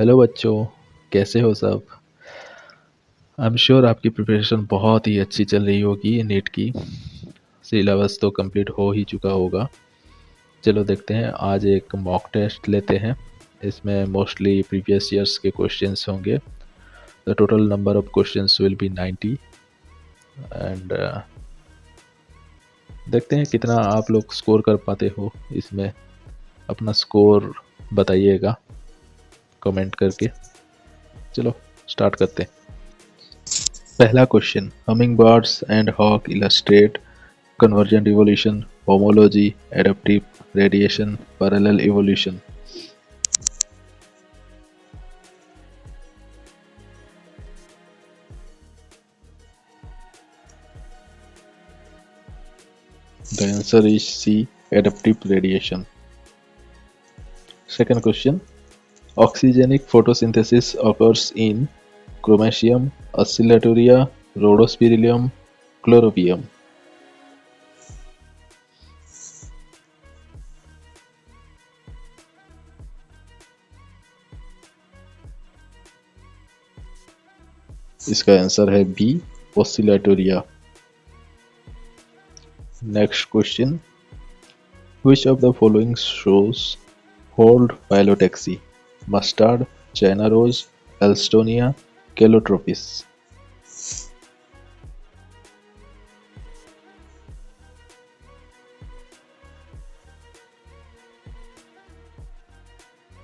Hello बच्चों, कैसे हो सब। आई एम श्योर आपकी प्रिपरेशन बहुत ही अच्छी चल रही होगी नीट की। सिलेबस तो कंप्लीट हो ही चुका होगा। चलो देखते हैं, आज एक मॉक टेस्ट लेते हैं। इसमें मोस्टली प्रीवियस ईयर्स के क्वेश्चंस होंगे। The total number of questions will be 90 and देखते हैं कितना आप लोग स्कोर कर पाते हो इसमें। अपना स्कोर बताइएगा कमेंट करके। चलो स्टार्ट करते हैं। पहला question, hummingbirds and hawk illustrate convergent evolution, homology, adaptive radiation, parallel evolution. The answer is C, adaptive radiation. Second question, oxygenic photosynthesis occurs in chromacium, oscillatoria, rhodospirillum, chlorobium. इसका answer है B, oscillatoria. Next question, which of the following shows hold phyllotaxy? Mustard, China rose, Elstonia, Calotropis.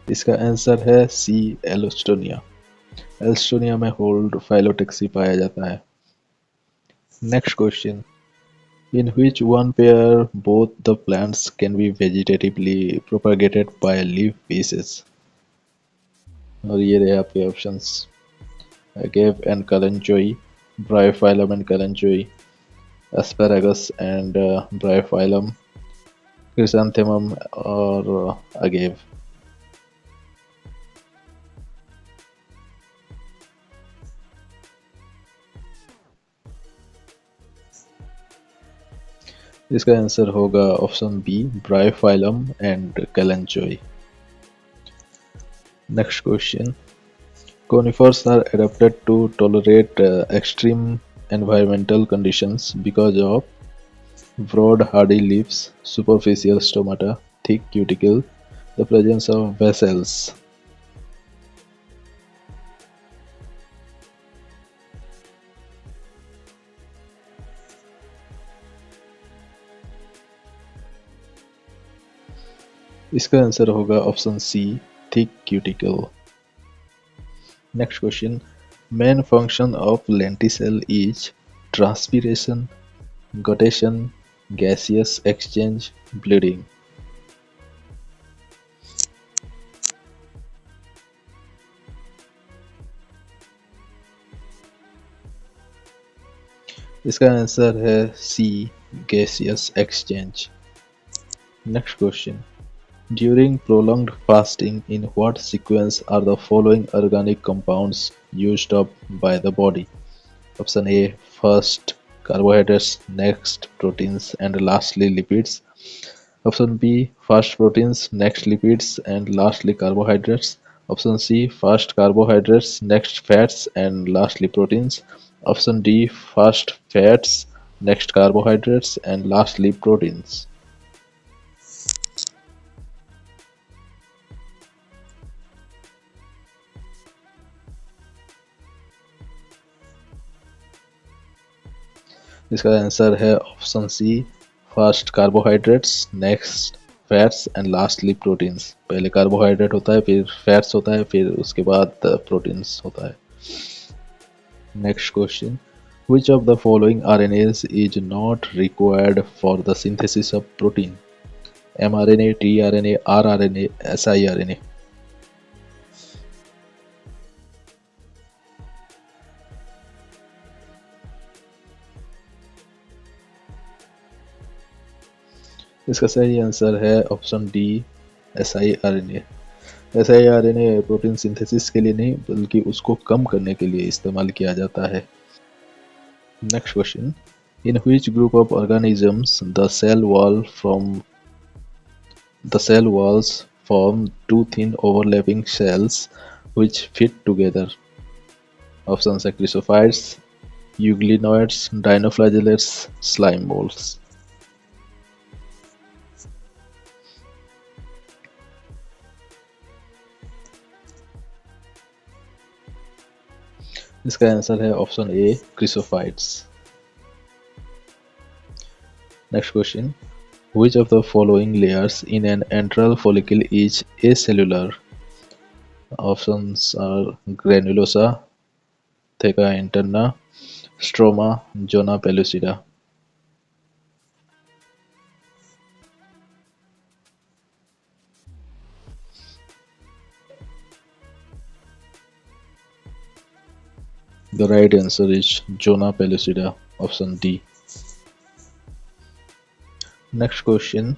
इसका answer है C, alstonia. Alstonia में whorled phyllotaxy पाया जाता है। Next question, in which one pair both the plants can be vegetatively propagated by leaf pieces. और ये रहे आपके options, agave and kalanchoe, bryophyllum and kalanchoe, asparagus and bryophyllum, chrysanthemum और agave. इसका आंसर होगा option B, bryophyllum and kalanchoe. Next question, conifers are adapted to tolerate extreme environmental conditions because of broad hardy leaves, superficial stomata, thick cuticle, the presence of vessels. इसका answer होगा option C, thick cuticle. Next question, main function of lenticel is transpiration, guttation, gaseous exchange, bleeding. इसका answer है सी, gaseous exchange. Next question, during prolonged fasting, in what sequence are the following organic compounds used up by the body? Option A, first carbohydrates, next proteins, and lastly lipids. Option B, first proteins, next lipids, and lastly carbohydrates. Option C, first carbohydrates, next fats, and lastly proteins. Option D, first fats, next carbohydrates, and lastly proteins. इसका answer है option C, first carbohydrates, next fats and lastly proteins. पहले carbohydrate होता है, फिर fats होता है, फिर उसके बाद प्रोटीन्स होता है। Next question, which of the following RNAs is not required for the synthesis of protein? mRNA, tRNA, rRNA, siRNA. इसका सही आंसर है option D, siRNA। siRNA protein synthesis के लिए नहीं बल्कि उसको कम करने के लिए इस्तेमाल किया जाता है। Next question, in which group of organisms the cell walls form two thin overlapping cells which fit together. Options are chrysophytes, euglenoids, dinoflagellates, slime molds. इसका आंसर है option A chrysophytes. Next question. Which of the following layers in an antral follicle is acellular? Options are granulosa, theca interna, stroma, zona pellucida. The right answer is zona pellucida, option D. Next question.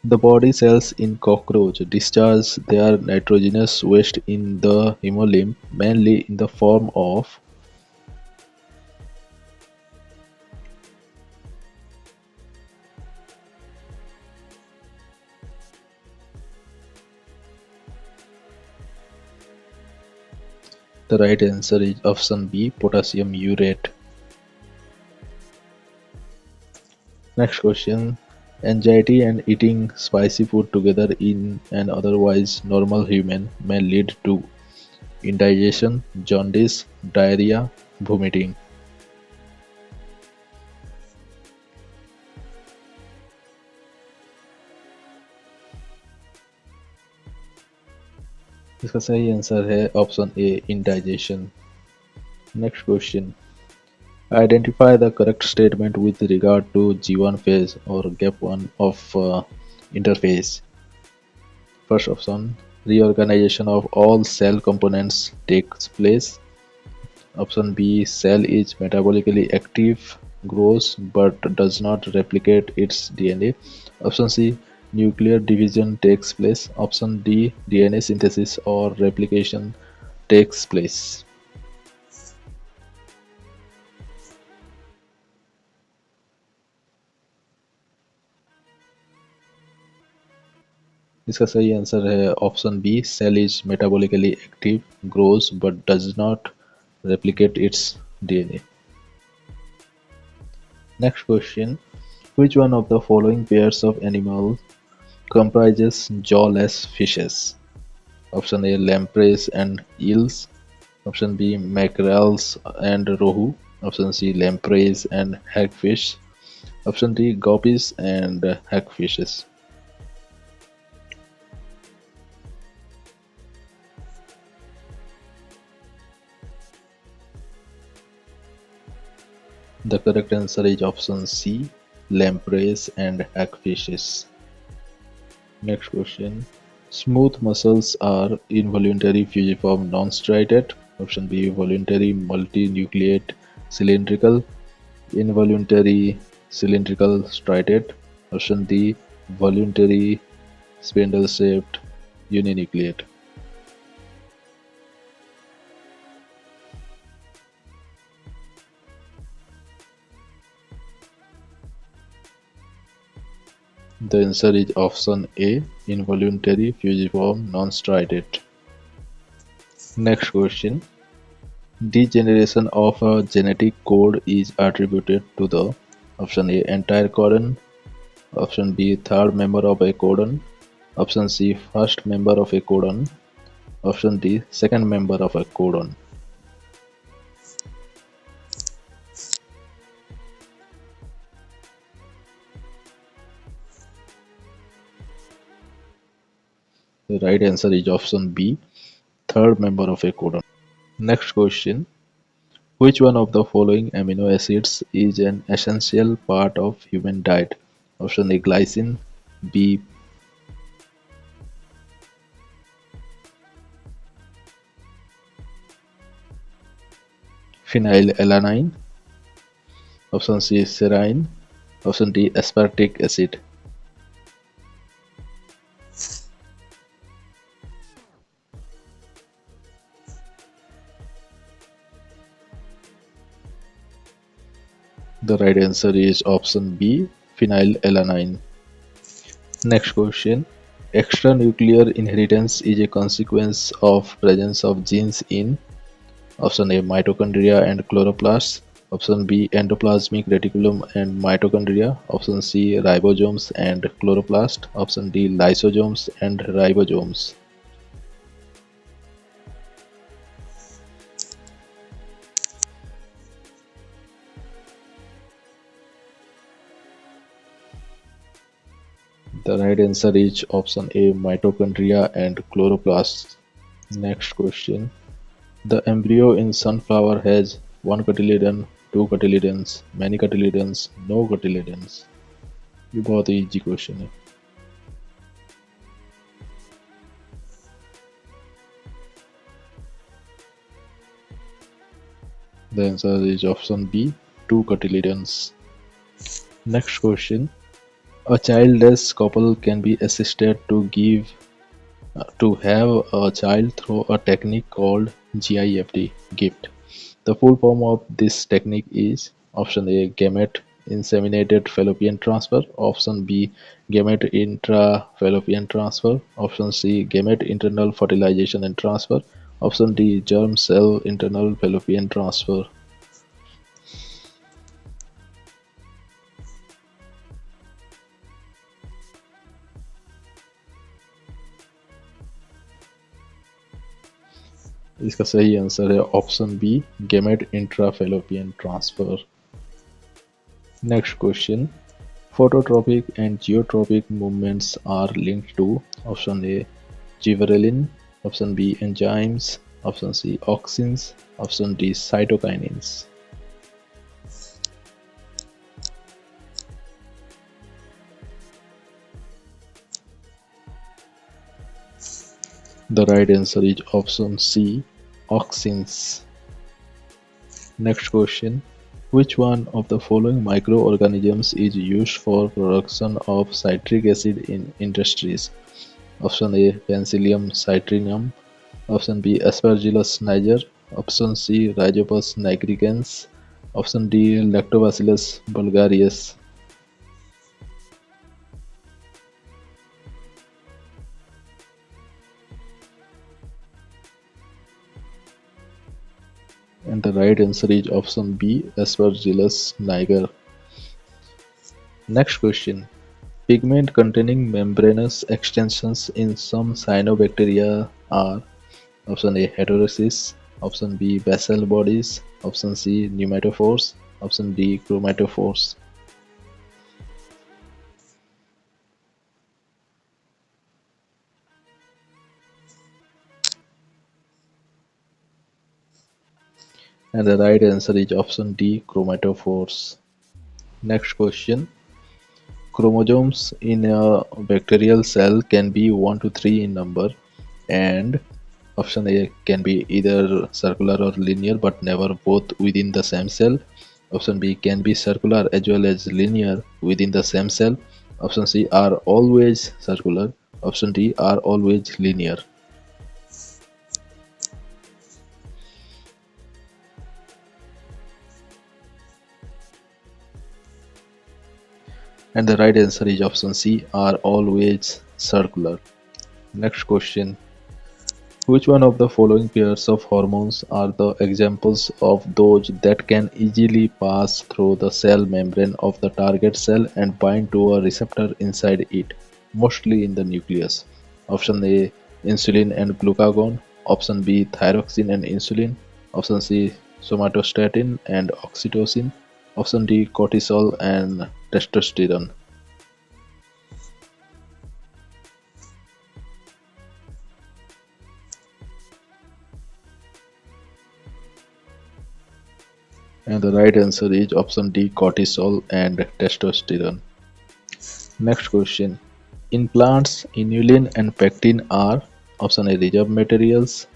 The body cells in cockroach discharge their nitrogenous waste in the hemolymph mainly in the form of. The right answer is option B, potassium urate. Next question. Anxiety and eating spicy food together in an otherwise normal human may lead to indigestion, jaundice, diarrhea, vomiting. इसका सही answer है option A indigestion. Next question. Identify the correct statement with regard to G1 phase or gap 1 of interphase. First option, reorganization of all cell components takes place. Option B, cell is metabolically active, grows but does not replicate its DNA. Option C, nuclear division takes place. Option D, DNA synthesis or replication takes place. इसका सही answer है option B, cell is metabolically active, grows but does not replicate its DNA. Next question. Which one of the following pairs of animals comprises jawless fishes? Option A, lampreys and eels. Option B, mackerels and rohu. Option C, lampreys and hagfish. Option D, guppies and hagfishes. The correct answer is option C, lampreys and hagfishes. Next question. Smooth muscles are involuntary fusiform non-striated. Option B, voluntary multinucleate cylindrical. Involuntary cylindrical striated. Option D, voluntary spindle-shaped uninucleate. The answer is option A, involuntary fusiform non-striated. Next question. Degeneration of a genetic code is attributed to the option A, entire codon, option B, third member of a codon, option C, first member of a codon, option D, second member of a codon. The right answer is option B, third member of a codon. Next question. Which one of the following amino acids is an essential part of human diet? Option A, glycine, B, phenylalanine, option C, serine, option D, aspartic acid. The right answer is option B, phenylalanine. Next question. Extranuclear inheritance is a consequence of presence of genes in option A mitochondria and chloroplasts, option B endoplasmic reticulum and mitochondria, option C ribosomes and chloroplast, option D lysosomes and ribosomes. The right answer is option A mitochondria and chloroplasts. Next question. The embryo in sunflower has one cotyledon, two cotyledons, many cotyledons, no cotyledons. ये बहुत easy question है. The answer is option B, two cotyledons. Next question. A childless couple can be assisted to have a child through a technique called GIFT, gift. The full form of this technique is option A gamete inseminated fallopian transfer, option B gamete intra-fallopian transfer, option C gamete internal fertilization and transfer, option D germ cell internal fallopian transfer. इसका सही answer है option B gamete intrafallopian transfer. Next question. Phototropic and geotropic movements are linked to option A gibberellin, option B enzymes, option C auxins, option D cytokinins. The right answer is option C auxins. Next question. Which one of the following microorganisms is used for production of citric acid in industries? Option A Penicillium citrinum, option B Aspergillus niger, option C Rhizopus nigricans, option D Lactobacillus bulgarius. And the right answer is option B Aspergillus niger. Next question. Pigment containing membranous extensions in some cyanobacteria are option A heterosis, option B basal bodies, option C pneumatophores, option D chromatophores. And the right answer is option D chromatophores. Next question. Chromosomes in a bacterial cell can be 1 to 3 in number, and option A can be either circular or linear but never both within the same cell. Option B can be circular as well as linear within the same cell. Option C are always circular. Option D are always linear. And the right answer is option C are always circular. Next question. Which one of the following pairs of hormones are the examples of those that can easily pass through the cell membrane of the target cell and bind to a receptor inside it, mostly in the nucleus? Option A insulin and glucagon, option B thyroxine and insulin, option C somatostatin and oxytocin, option D cortisol and testosterone. And the right answer is option D cortisol and testosterone. Next question. In plants, inulin and pectin are option A reserve materials,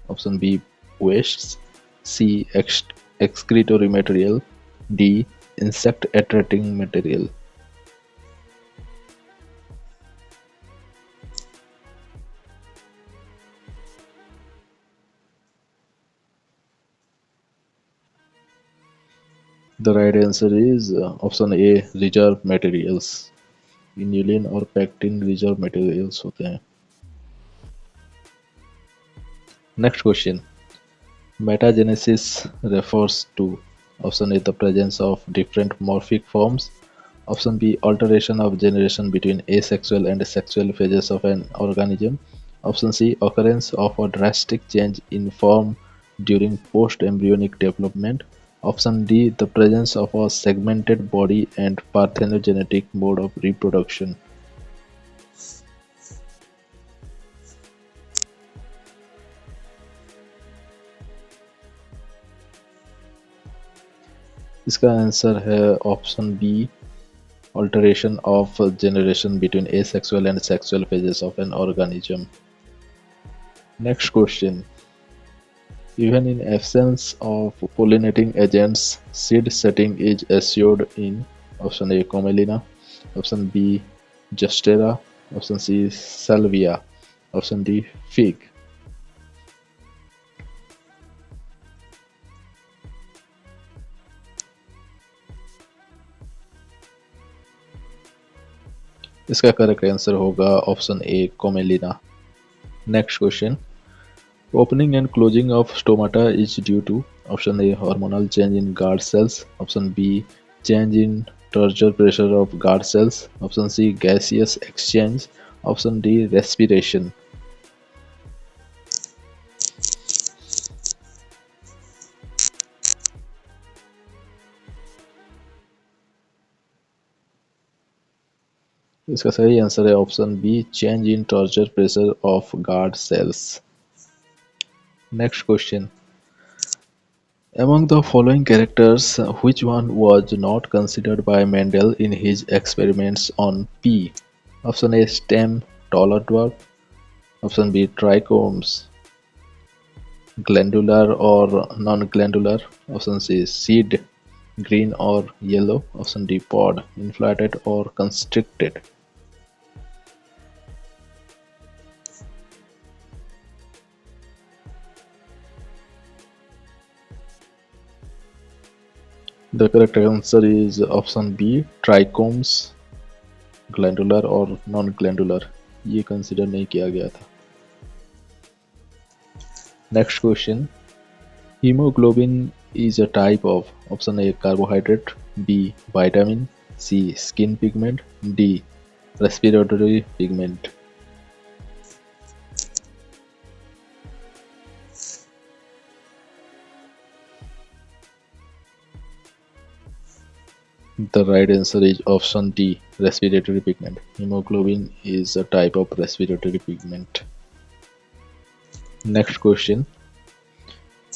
option B wastes, C excretory material, D insect attracting material. The right answer is option A reserve materials. Inulin और pectin reserve materials होते हैं। Next question, metagenesis refers to option A the presence of different morphic forms, option B alteration of generation between asexual and sexual phases of an organism, option C occurrence of a drastic change in form during post-embryonic development, option D the presence of a segmented body and parthenogenetic mode of reproduction। इसका answer है option B, alteration of generation between asexual and sexual phases of an organism। Next question, even in absence of pollinating agents, seed setting is assured in option A Commelina, option B Justera, option C Salvia, option D fig। इसका correct answer होगा option A Commelina। Next question, opening and closing of stomata is due to option A hormonal change in guard cells, option B change in turgor pressure of guard cells, option C gaseous exchange, option D respiration। इसका सही answer है option B change in torture pressure of guard cells. Next question, among the following characters, which one was not considered by Mendel in his experiments on pea? Option A stem taller dwarf, option B trichomes glandular or non-glandular, option C seed green or yellow, option D pod inflated or constricted। The correct answer is option B trichomes glandular और non glandular, ये consider नहीं किया गया था। Next question, haemoglobin is a type of option A carbohydrate, B vitamin, C skin pigment, D respiratory pigment। The right answer is option D respiratory pigment। Hemoglobin is a type of respiratory pigment। Next question,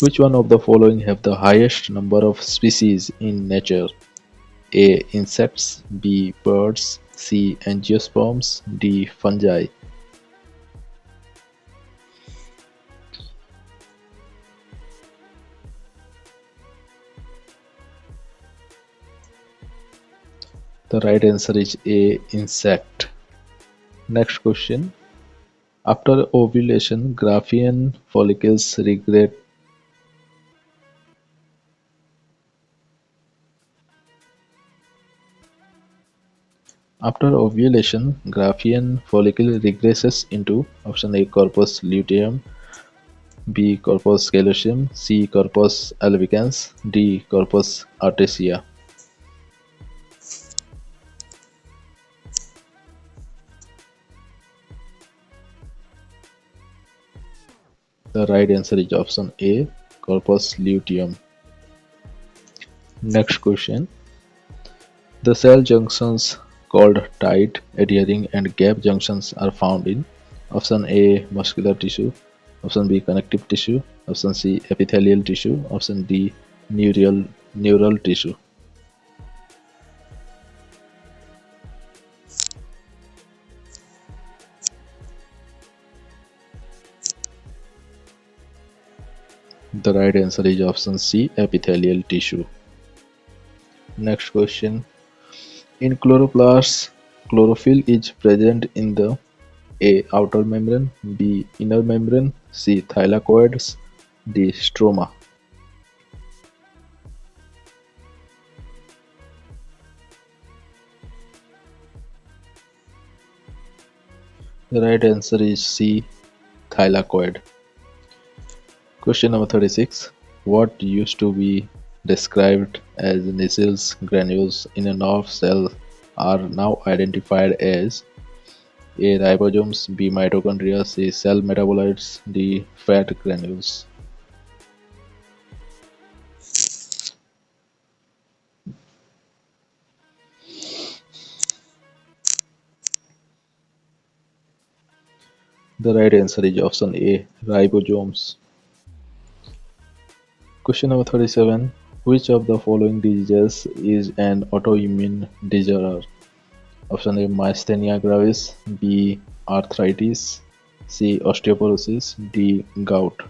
which one of the following have the highest number of species in nature? A insects, B birds, C angiosperms, D fungi। The right answer is A insect। Next question, after ovulation Graafian follicles regress After ovulation, Graafian follicle regresses into option A corpus luteum, B corpus callosum, C corpus albicans, D corpus artesia। The right answer is option A corpus luteum। Next question, the cell junctions called tight, adhering and gap junctions are found in option A muscular tissue, option B connective tissue, option C epithelial tissue, option D neural tissue। The right answer is option C epithelial tissue। Next question, in chloroplasts chlorophyll is present in the A outer membrane, B inner membrane, C thylakoids, D stroma। The right answer is C. Thylakoid. Question number 36. What used to be described as nacelles granules in a nerve cell are now identified as A. Ribosomes, B. Mitochondria, C. Cell metabolites, D. Fat granules. The right answer is option A. Ribosomes. Question number 37. Which of the following diseases is an autoimmune disorder? Option A. Myasthenia gravis, B. Arthritis, C. Osteoporosis, D. Gout.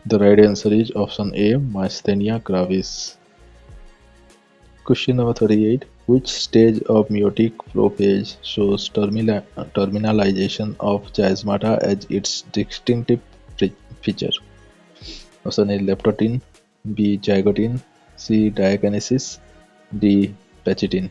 The right answer is option A. Myasthenia gravis. Question number 38. Which stage of meiotic prophase shows terminalization of chiasmata as its distinctive feature? Option A. Leptotin, B. Zygotin, C. Diakinesis, D. Pachitin.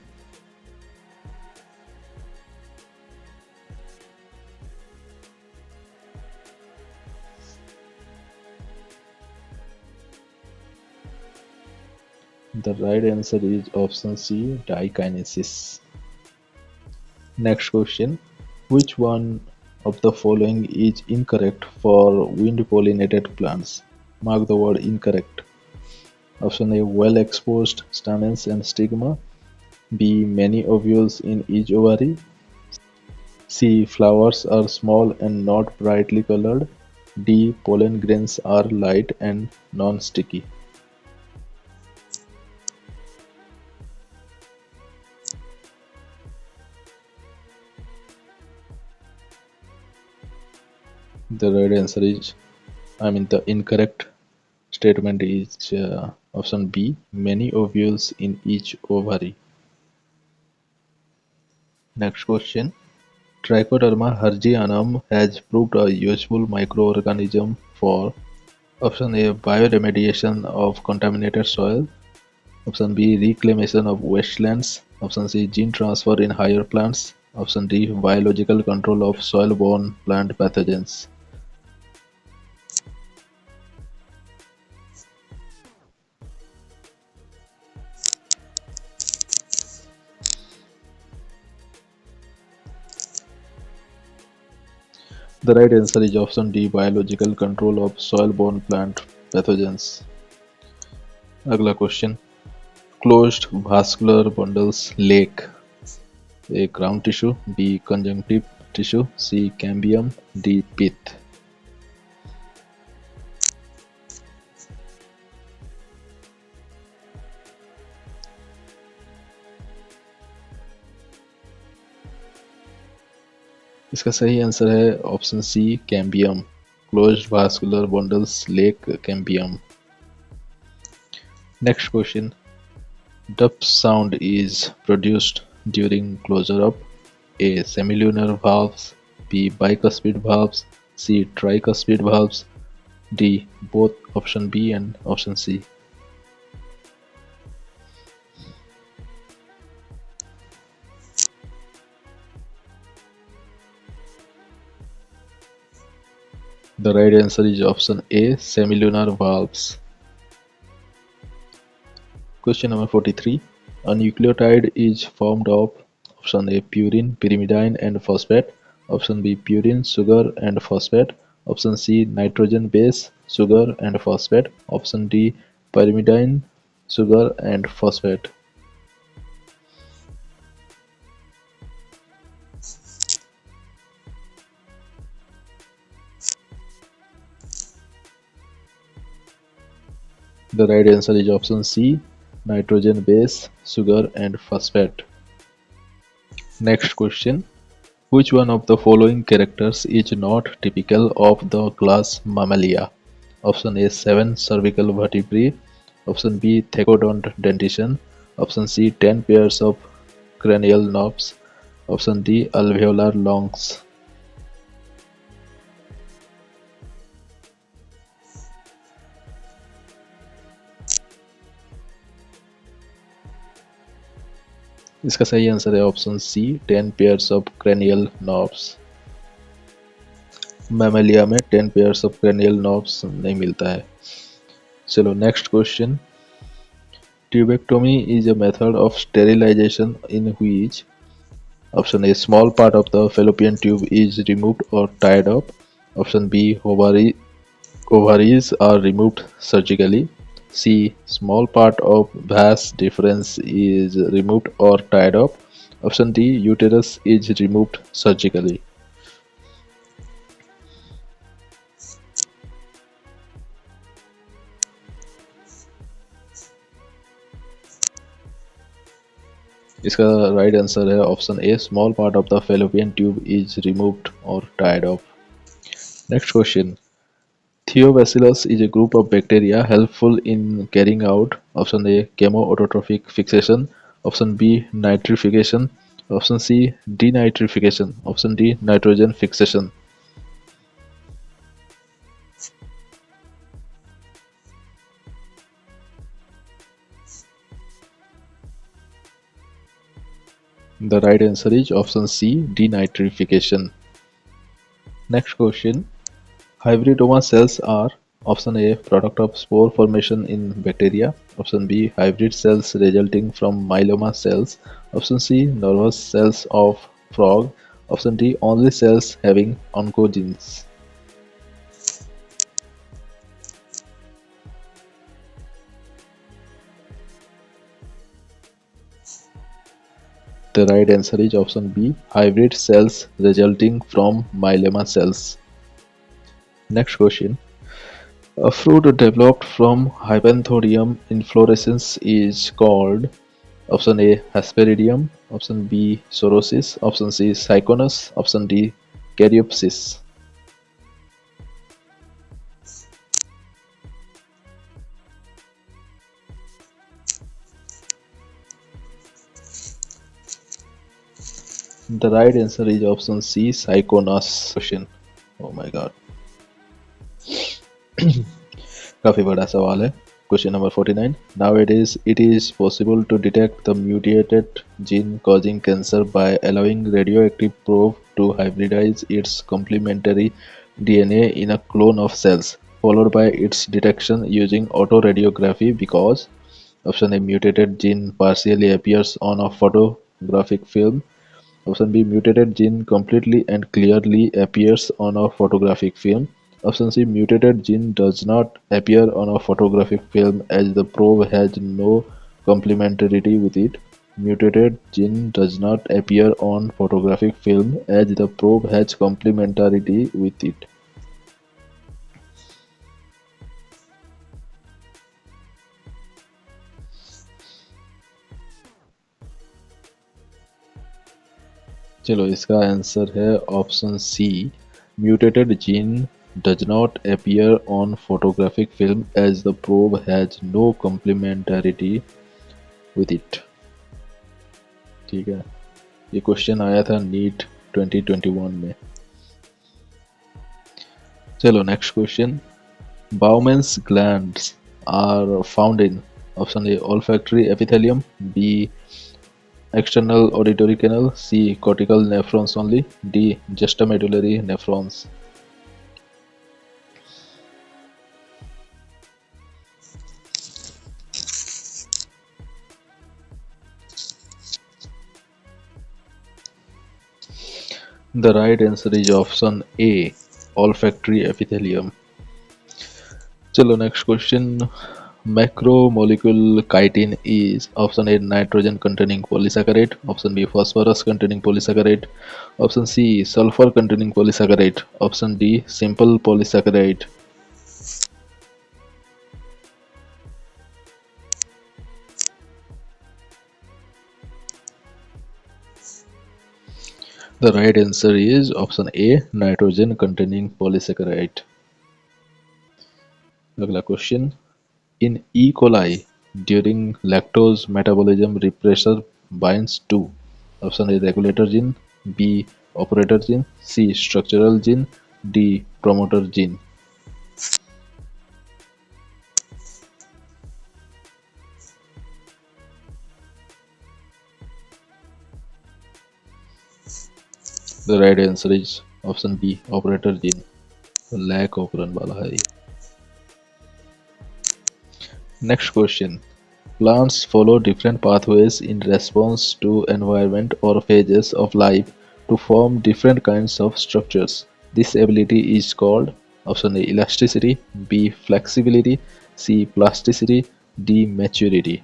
The right answer is option C. Diakinesis. Next question. Which one of the following is incorrect for wind pollinated plants? Mark the word incorrect. Option A. Well exposed stamens and stigma. B. Many ovules in each ovary. C. Flowers are small and not brightly colored. D. Pollen grains are light and non-sticky. The right answer is, the incorrect statement is option B. Many ovules in each ovary. Next question. Trichoderma hergianum has proved a useful microorganism for option A. Bioremediation of contaminated soil. Option B. Reclamation of wastelands. Option C. Gene transfer in higher plants. Option D. Biological control of soil-borne plant pathogens. The right answer is option D. Biological control of soil-borne plant pathogens. अगला question. Closed vascular bundles lake. A. Crown tissue. B. Conjunctive tissue. C. Cambium. D. Pith. इसका सही answer है option C cambium. Closed vascular bundles lake cambium. Next question. Dub sound is produced during closure of A. Semilunar valves, B. Bicuspid valves, C. Tricuspid valves, D. Both option B and option C. The right answer is option A. Semilunar valves. Question number 43. A nucleotide is formed of option A. Purine, pyrimidine and phosphate. Option B. Purine, sugar and phosphate. Option C. Nitrogen base, sugar and phosphate. Option D. Pyrimidine, sugar and phosphate. The right answer is option C. Nitrogen base, sugar and phosphate. Next question. Which one of the following characters is not typical of the class Mammalia? Option A. 7 cervical vertebrae. Option B. Thecodont dentition. Option C. 10 pairs of cranial knobs. Option D. Alveolar longs. इसका सही answer है option C 10 pairs of cranial knobs। Mammalia में 10 pairs of cranial knobs नहीं मिलता है। चलो next question. Tubectomy is a method of sterilization in which option A small part of the fallopian tube is removed or tied up. Option B ovaries are removed surgically. C small part of vas deferens is removed or tied up. Option D uterus is removed surgically। इसका right answer है option A small part of the fallopian tube is removed or tied up। Next question. Thiobacillus is a group of bacteria helpful in carrying out option A chemoautotrophic fixation, option B nitrification, option C denitrification, option D nitrogen fixation। The right answer is option C denitrification। Next question. Hybridoma cells are option A product of spore formation in bacteria, option B hybrid cells resulting from myeloma cells, option C nervous cells of frog, option D only cells having oncogenes। The right answer is option B hybrid cells resulting from myeloma cells। Next question. A fruit developed from Hypanthurium inflorescens is called option A Hesperidium, option B Sorosis, option C Cyconus, option D Caryopsis। The right answer is option C Cyconus। Question। Oh my god, काफी बड़ा सवाल है। Question number 49. Nowadays, it is possible to detect the mutated gene causing cancer by allowing radioactive probe to hybridize its complementary DNA in a clone of cells, followed by its detection using autoradiography because option A mutated gene partially appears on a photographic film. Option B mutated gene completely and clearly appears on a photographic film. Option C mutated gene does not appear on a photographic film as the probe has no complementarity with it. Mutated gene does not appear on photographic film as the probe has complementarity with it। चलो इसका answer है option C mutated gene does not appear on photographic film as the probe has no complementarity with it। ठीक है, ये question आया था NEET 2021 में। चलो next question. Bowman's glands are found in option A olfactory epithelium, B external auditory canal, C cortical nephrons only, D juxtamedullary nephrons। The right answer is option A olfactory epithelium। चलो next question. Macromolecule chitin is option A nitrogen containing polysaccharide, option B phosphorus containing polysaccharide, option C sulfur containing polysaccharide, option D simple polysaccharide। The right answer is option A nitrogen containing polysaccharide। अगला question. In E. coli, during lactose metabolism, repressor binds to option A regulator gene, B operator gene, C structural gene, D promoter gene। The right answer is option B, operator gene. Lack of run वाला है ये. Next question. Plants follow different pathways in response to environment or phases of life to form different kinds of structures. This ability is called option A, elasticity, B, flexibility, C, plasticity, D, maturity.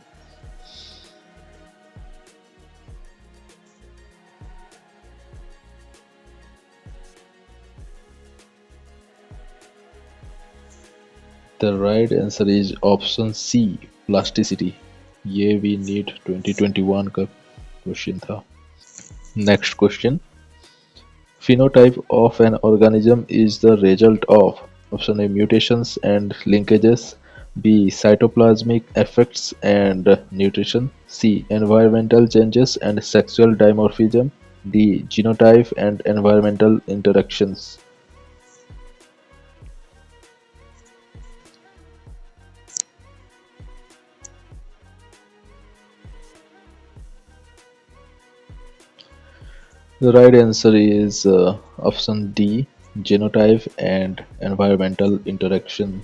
The right answer is option C, plasticity. ये भी NEET 2021 का question था. Next question. Phenotype of an organism is the result of option A, mutations and linkages, B, cytoplasmic effects and nutrition, C, environmental changes and sexual dimorphism, D, genotype and environmental interactions. The right answer is option D, genotype and environmental interaction.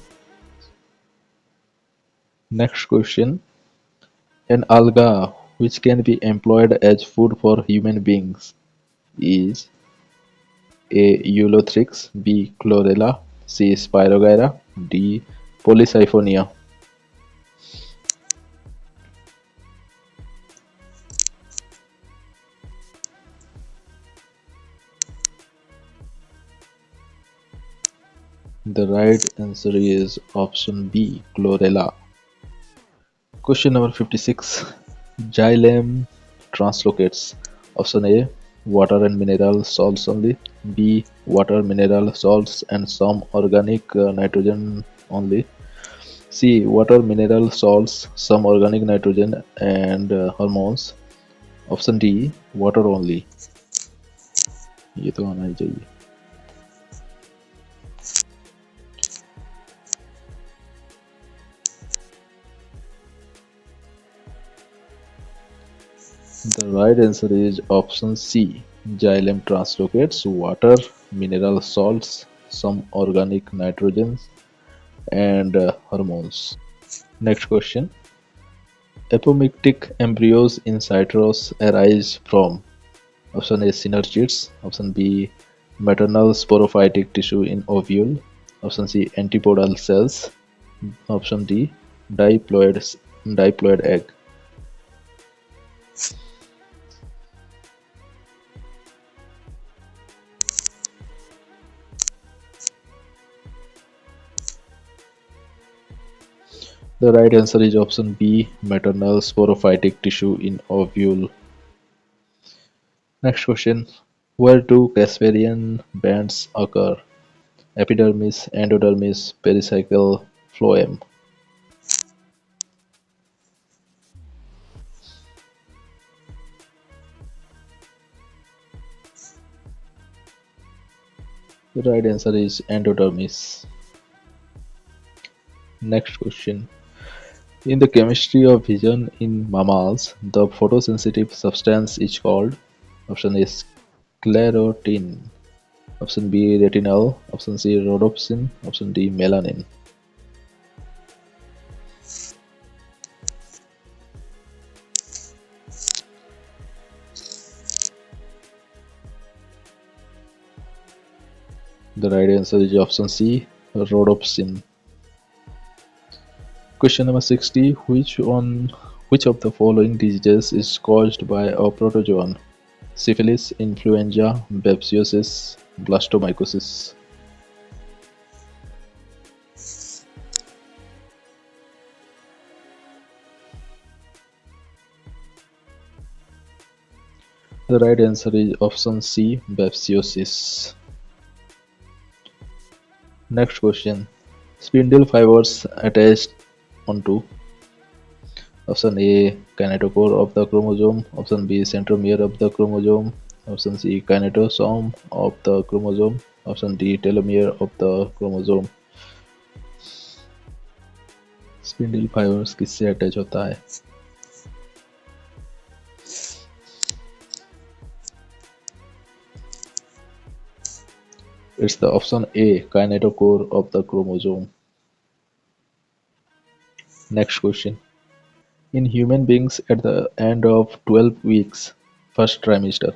Next question. An alga which can be employed as food for human beings is A. Eulothrix, B. Chlorella, C. Spirogyra, D. Polysiphonia. The right answer is option B. Chlorella. Question number 56. Xylem translocates. Option A. Water and mineral salts only. B. Water, mineral salts and some organic nitrogen only. C. Water, mineral salts, some organic nitrogen and hormones. Option D. Water only. ये तो आना ही चाहिए. The right answer is option C. Xylem translocates water, mineral salts, some organic nitrogens, and hormones. Next question. Apomictic embryos in citrus arise from option A, synergids, option B, maternal sporophytic tissue in ovule, option C, antipodal cells, option D, diploid egg. The right answer is option B, maternal sporophytic tissue in ovule. Next question. Where do Casparian bands occur? Epidermis, endodermis, pericycle, phloem. The right answer is endodermis. Next question. In the chemistry of vision in mammals, the photosensitive substance is called option A, sclerotin, option B, retinal, option C, rhodopsin, option D, melanin. The right answer is option C, rhodopsin. Question number 60. Which of the following diseases is caused by a protozoan? Syphilis, influenza, babesiosis, blastomycosis. The right answer is option C, babesiosis. Next question. Spindle fibers attached onto option A, kinetochore of the chromosome, option B, centromere of the chromosome, option C, kinetosome of the chromosome, option D, telomere of the chromosome. Spindle fibres किससे attach होता है? It's the option A, kinetochore of the chromosome. Next question. In human beings at the end of 12 weeks, first trimester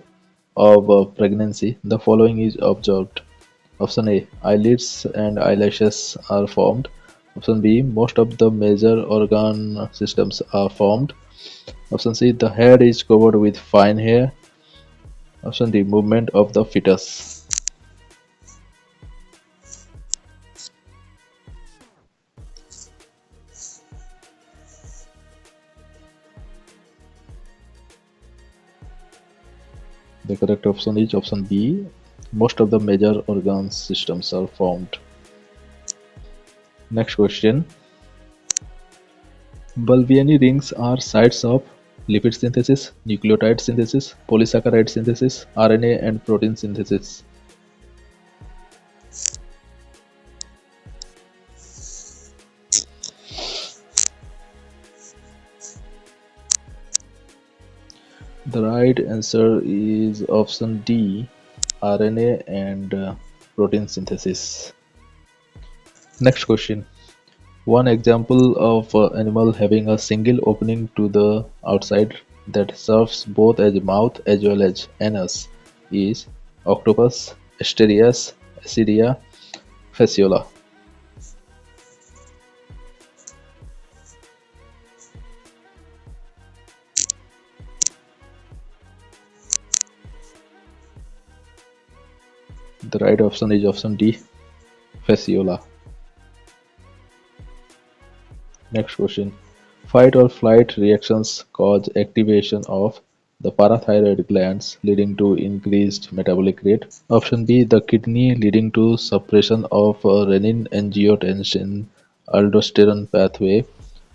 of pregnancy, the following is observed. Option A, eyelids and eyelashes are formed. Option B, most of the major organ systems are formed. Option C, the head is covered with fine hair. Option D, movement of the fetus. The correct option is option B. Most of the major organ systems are formed. Next question. Bulviani rings are sites of lipid synthesis, nucleotide synthesis, polysaccharide synthesis, RNA and protein synthesis. The right answer is option D, RNA and protein synthesis. Next question. One example of animal having a single opening to the outside that serves both as mouth as well as anus is octopus, asterias, acidia, fasciola. The right option is option D, fasciola. Next question. Fight or flight reactions cause activation of the parathyroid glands leading to increased metabolic rate. Option B, the kidney leading to suppression of renin-angiotensin aldosterone pathway.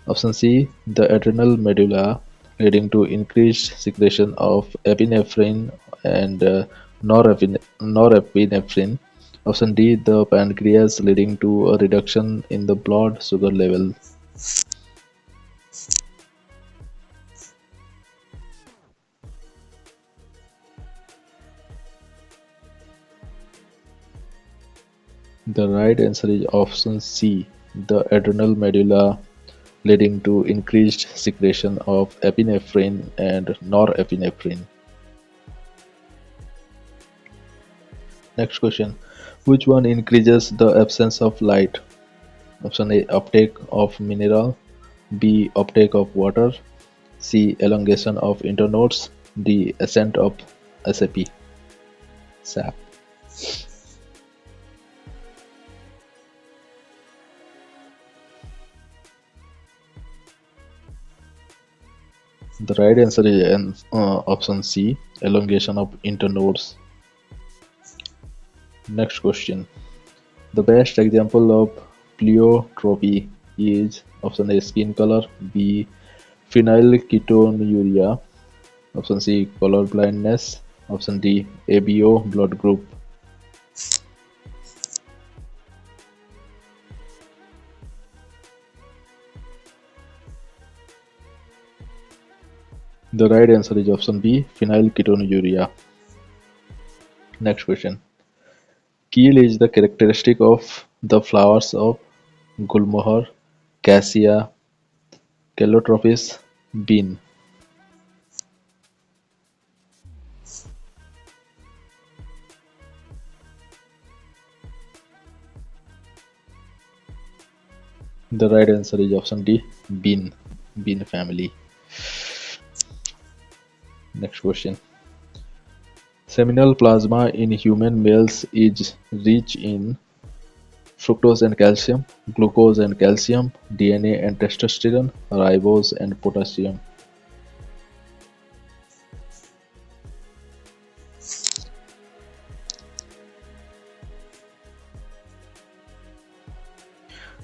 Option C, the adrenal medulla leading to increased secretion of epinephrine and norepinephrine. Option D, the pancreas leading to a reduction in the blood sugar level. The right answer is option C, the adrenal medulla leading to increased secretion of epinephrine and norepinephrine. Next question. Which one increases the absence of light? Option A, uptake of mineral. B, uptake of water. C, elongation of internodes. D, ascent of SAP. SAP. The right answer is option C, elongation of internodes. Next question. The best example of pleiotropy is option A, skin color. B, phenylketonuria. Option C, color blindness. Option D, ABO blood group. The right answer is option B, phenylketonuria. Next question. Keel is the characteristic of the flowers of Gulmohar, Cassia, Calotropis, bean. The right answer is option D, bean. Bean family. Next question. Seminal plasma in human males is rich in fructose and calcium, glucose and calcium, DNA and testosterone, ribose and potassium.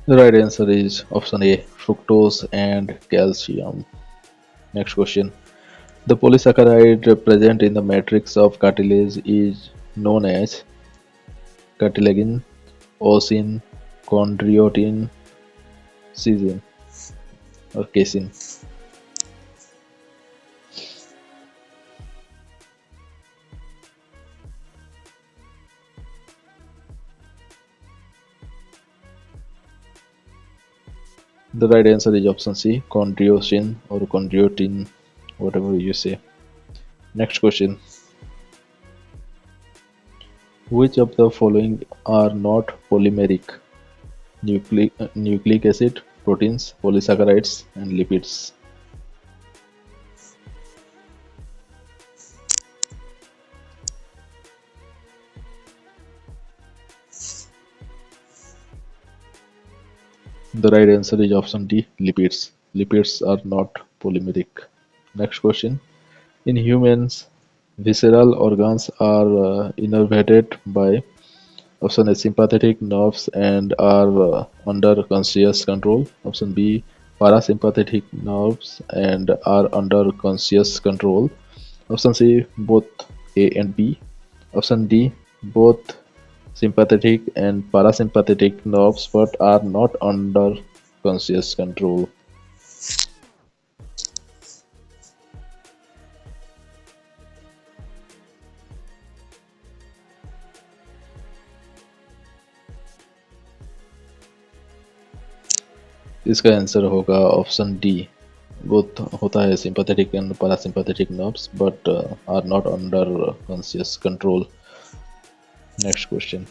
The right answer is option A, fructose and calcium. Next question. The polysaccharide present in the matrix of cartilage is known as cartilagin, osin, chondroitin, casein or casein. The right answer is option C, chondriosin or chondriotin, whatever you say. Next question. Which of the following are not polymeric? Nucleic acid, proteins, polysaccharides, and lipids. The right answer is option D, lipids. Lipids are not polymeric. Next question. In humans, visceral organs are innervated by option A, sympathetic nerves and are under conscious control. Option B, parasympathetic nerves and are under conscious control. Option C, both A and B. Option D, both sympathetic and parasympathetic nerves but are not under conscious control. इसका answer होगा option D, both होता है sympathetic and parasympathetic nerves but are not under conscious control. Next question.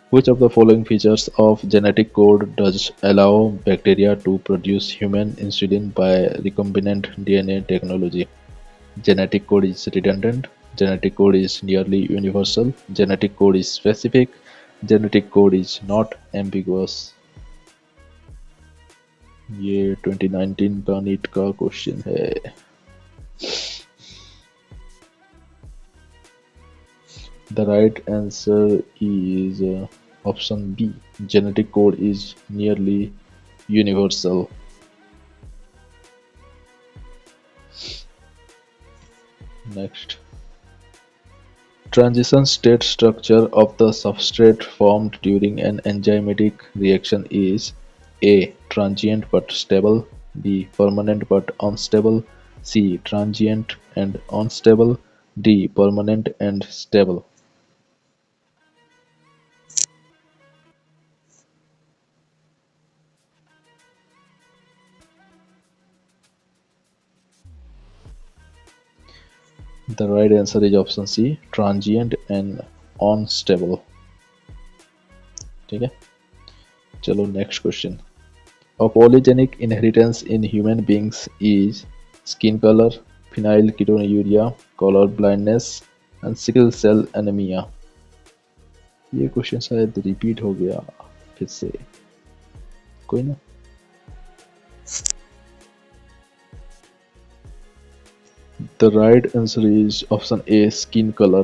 Which of the following features of genetic code does allow bacteria to produce human insulin by recombinant DNA technology? Genetic code is redundant, genetic code is nearly universal, genetic code is specific, genetic code is not ambiguous. ये 2019 का NEET का question है. The right answer is option B. Genetic code is nearly universal. Next. Transition state structure of the substrate formed during an enzymatic reaction is A. Transient but stable, B. Permanent but unstable, C. Transient and unstable, D. Permanent and stable. The right answer is option C, transient and unstable. ठीक है, चलो next question. A polygenic inheritance in human beings is skin color, phenylketonuria, color blindness, and sickle cell anemia. ये question शायद repeat हो गया फिर से, कोई ना. The right answer is option A, skin color.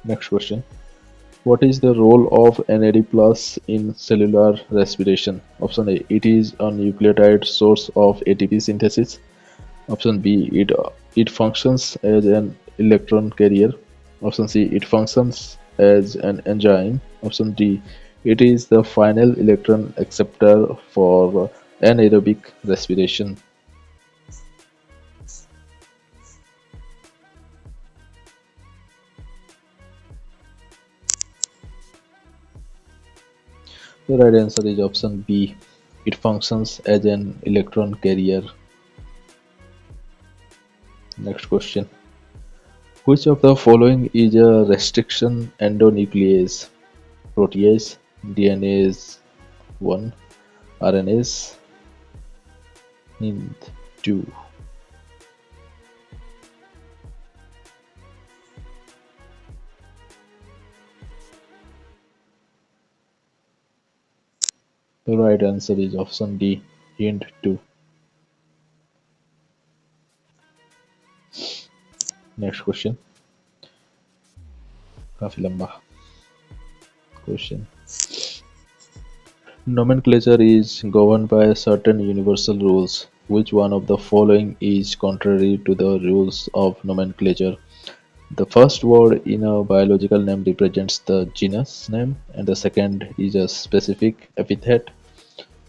Next question. What is the role of NAD plus in cellular respiration? Option A, it is a nucleotide source of ATP synthesis. Option B, it functions as an electron carrier. Option C, it functions as an enzyme. Option D, it is the final electron acceptor for anaerobic respiration. The right answer is option B. It functions as an electron carrier. Next question. Which of the following is a restriction endonuclease? Protease, DNase 1, RNase, hint 2. The right answer is option D, hint 2. Next question. काफी लंबा question. Nomenclature is governed by certain universal rules. Which one of the following is contrary to the rules of nomenclature? The first word in a biological name represents the genus name, and the second is a specific epithet.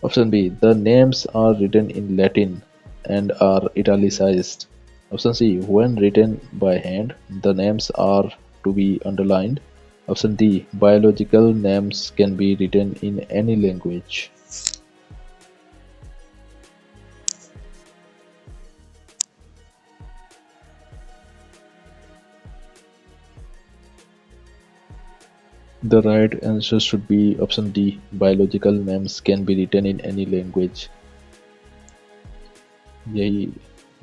Option B, the names are written in Latin and are italicized. Option C, when written by hand, the names are to be underlined. Option D, biological names can be written in any language. The right answer should be option D. Biological names can be written in any language. यही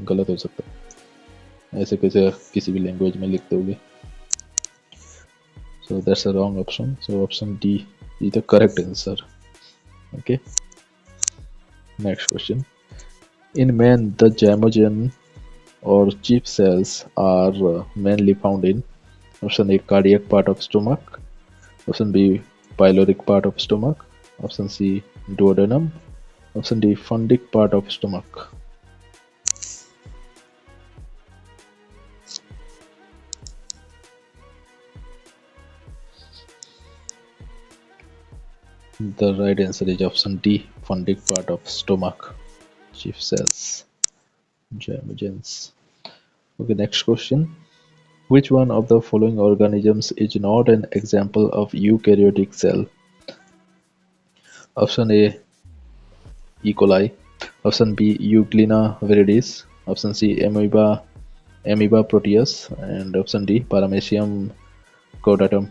गलत हो सकता है, ऐसे कैसे किसी भी language में लिख दोगे. So that's a wrong option. So option D is the correct answer. Okay. Next question. In man, the zymogen or chief cells are mainly found in option A cardiac part of stomach, option B pyloric part of stomach, option C duodenum, option D fundic part of stomach. The right answer is option D fundic part of stomach, chief cells, zymogens. Okay, next question. Which one of the following organisms is not an example of eukaryotic cell? Option A E. coli, option B Euglena viridis, option C Amoeba proteus, and option D Paramecium caudatum.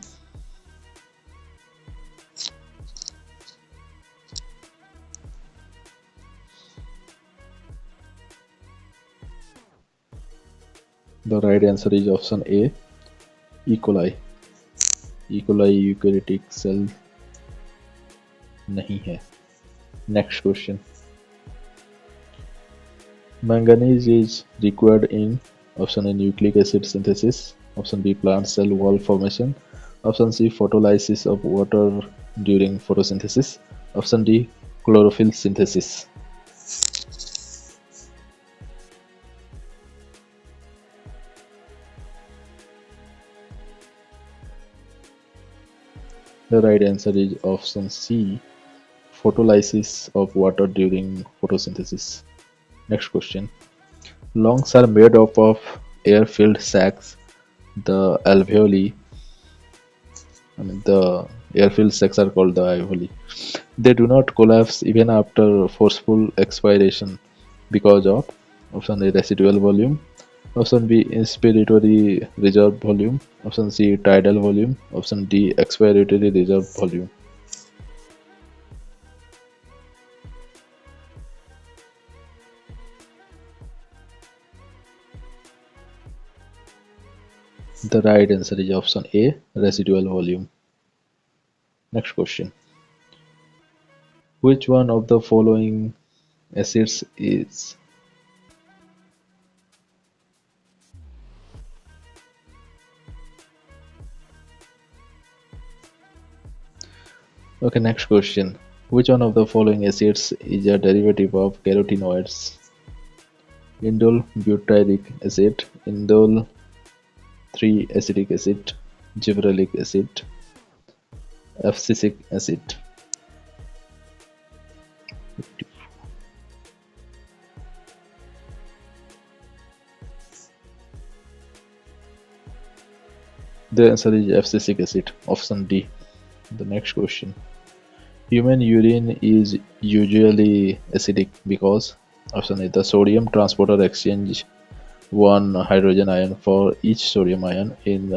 The right answer is option A E. coli. E. coli eukaryotic cell नहीं है. Next question. Manganese is required in option A nucleic acid synthesis, option B plant cell wall formation, option C photolysis of water during photosynthesis, option D chlorophyll synthesis. The right answer is option C photolysis of water during photosynthesis. Next question. Lungs are made up of air-filled sacs. The alveoli, the air-filled sacs are called the alveoli. They do not collapse even after forceful expiration because of option A residual volume, option B inspiratory reserve volume, option C tidal volume, option D expiratory reserve volume. The right answer is option A residual volume. Next question. Which one of the following acids is okay? Next question. Which one of the following acids is a derivative of carotenoids? Indole butyric acid, indole 3 acetic acid, gibberellic acid, abscisic acid. The answer is abscisic acid, option D. The next question. Human urine is usually acidic because option A the sodium transporter exchange one hydrogen ion for each sodium ion in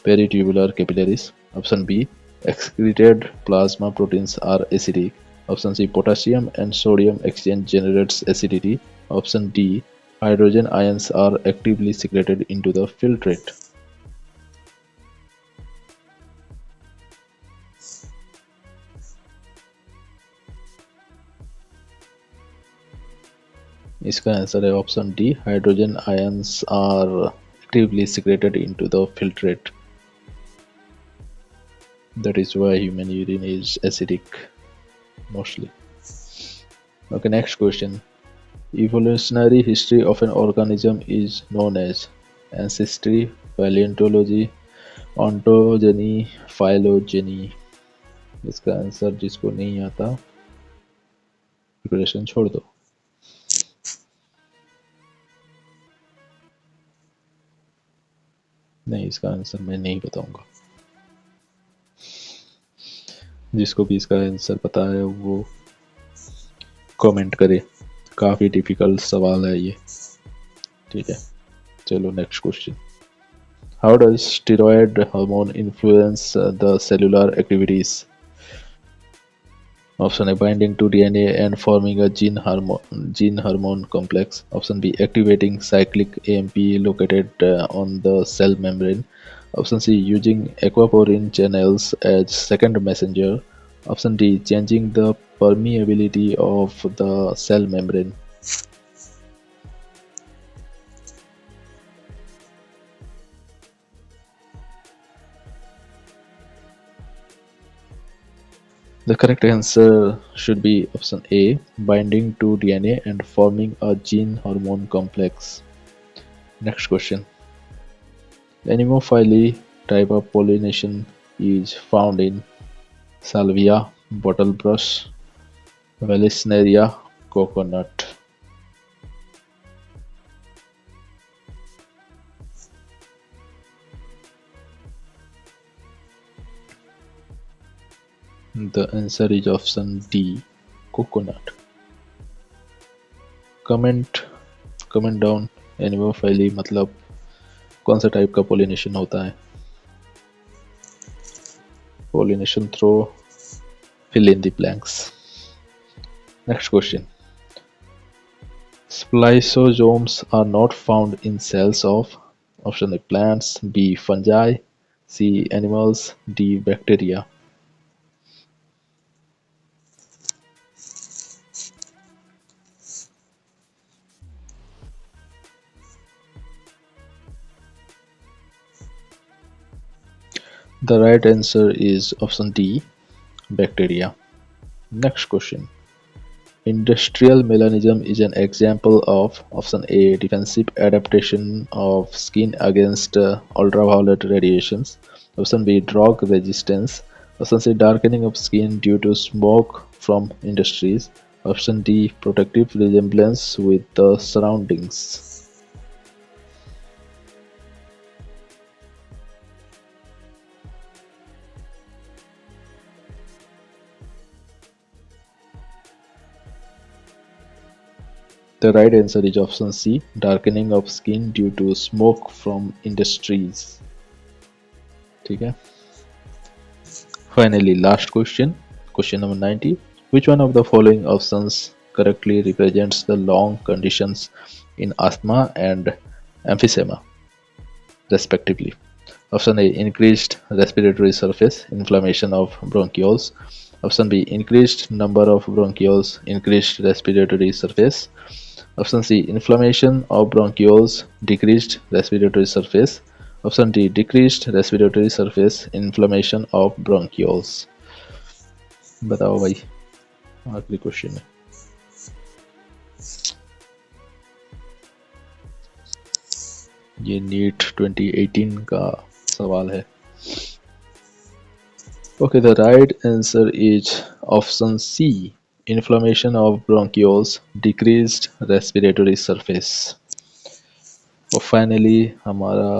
peritubular capillaries. Option B excreted plasma proteins are acidic. Option C potassium and sodium exchange generates acidity. Option D hydrogen ions are actively secreted into the filtrate. इसका answer है option D hydrogen ions are actively secreted into the filtrate. That is why human urine is acidic mostly. Okay, next question. Evolutionary history of an organism is known as ancestry, paleontology, ontogeny, phylogeny. इसका answer जिसको नहीं आता preparation छोड़ दो. नहीं, इसका answer मैं नहीं बताऊंगा. जिसको भी इसका आंसर पता है वो कमेंट करे. काफी डिफिकल्ट सवाल है ये. ठीक है, चलो next question. How does steroid hormone influence the cellular activities? Option A, binding to DNA and forming a gene hormone complex. Option B, activating cyclic AMP located on the cell membrane. Option C, using aquaporin channels as second messenger. Option D, changing the permeability of the cell membrane. The correct answer should be option A, binding to DNA and forming a gene hormone complex. Next question. Anemophily type of pollination is found in salvia, bottlebrush, Vallisneria, coconut. The answer is option D, coconut. Comment comment down anemophily मतलब कौन सा type का pollination होता है? Pollination through fill in the blanks. Next question. Spliceosomes are not found in cells of option A, plants, B, fungi, C, animals, D, bacteria. The right answer is option D, bacteria. Next question. Industrial melanism is an example of option A, defensive adaptation of skin against ultraviolet radiations. Option B, drug resistance. Option C, darkening of skin due to smoke from industries. Option D, protective resemblance with the surroundings. The right answer is option C, darkening of skin due to smoke from industries. ठीक है. Finally, last question. Question number 90. Which one of the following options correctly represents the long conditions in asthma and emphysema, respectively? Option A, increased respiratory surface, inflammation of bronchioles. Option B, increased number of bronchioles, increased respiratory surface. Option C, inflammation of bronchioles, decreased respiratory surface. Option D, decreased respiratory surface, inflammation of bronchioles. बताओ भाई, आखिरी question है. ये NEET 2018 का सवाल है. Okay, the right answer is option C, inflammation of bronchioles, decreased respiratory surface. और finally हमारा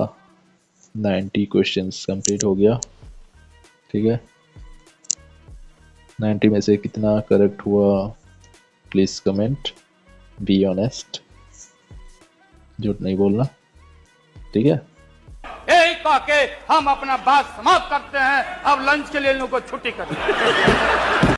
90 क्वेश्चंस कंप्लीट हो गया. ठीक है, 90 में से कितना करेक्ट हुआ प्लीज कमेंट. बी ऑनेस्ट, झूठ नहीं बोलना. ठीक है, यही कह के हम अपना बात समाप्त करते हैं. अब लंच के लिए इन लोगों को छुट्टी करते हैं.